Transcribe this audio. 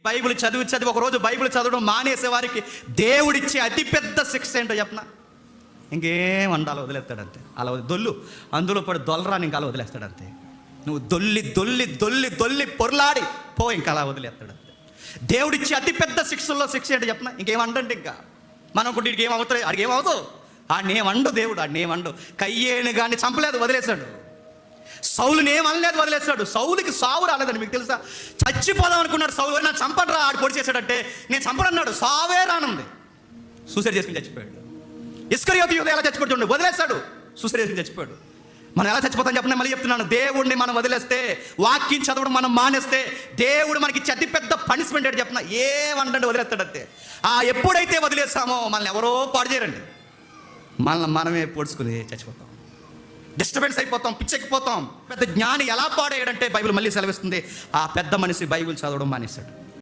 Bible చదివి ఒకరోజు Bible చదవడం మానేసే వారికి దేవుడిచ్చే అతిపెద్ద శిక్ష ఏంటో చెప్పనా? ఇంకేం అండాలో వదిలేస్తాడంతే. అలా దొల్లు, అందులో పడి దొల్లరాని ఇంకా అలా వదిలేస్తాడంతే. నువ్వు దొల్లి దొల్లి దొల్లి దొల్లి పొరలాడి పో, ఇంకా అలా వదిలేస్తాడంతే. దేవుడిచ్చే అతిపెద్ద శిక్షల్లో శిక్ష ఏంటో చెప్పనా? ఇంకేమండండి. ఇంకా మనం కూడా ఇడికి ఏమవుతుంది, అడిగి ఏమవుతావు, ఆడనేమండు దేవుడు, ఆడనేమండు. కయ్యేను కానీ చంపలేదు, వదిలేశాడు. సౌలుని ఏమనలేదు, వదిలేస్తాడు. సౌలుకి సావు రాలేదని మీకు తెలుసా? చచ్చిపోదాం అనుకున్నాడు సౌలు. నా చంపడరా, ఆడు పొడి చేశాడంటే నేను చంపడన్నాడు. సావే రానుంది, సూసైడ్ చేసుకుని చచ్చిపోయాడు. ఇస్కరియోతు యూదా ఎలా చచ్చిపోతుండే, వదిలేస్తాడు, సూసైడ్ చేసుకుని చచ్చిపోయాడు. మనం ఎలా చచ్చిపోతాం చెప్పండి? మళ్ళీ చెప్తున్నాను, దేవుడిని మనం వదిలేస్తే, వాక్యం చదవడం మనం మానేస్తే, దేవుడు మనకి అతిపెద్ద పనిష్మెంట్ ఏంటి చెప్పిన? ఏమంటే వదిలేస్తాడంతే. ఎప్పుడైతే వదిలేస్తామో మనల్ని ఎవరో పాడు చేయరండి, మనమే పొడుచుకుని చచ్చిపోతాం, డిస్టర్బెన్స్ అయిపోతాం, పిచ్చెక్కిపోతాం. పెద్ద జ్ఞాని ఎలా పాడేయడంటే బైబిల్ మళ్ళీ సెలవిస్తుంది, ఆ పెద్ద మనిషి బైబిల్ చదవడం మానేశాడు.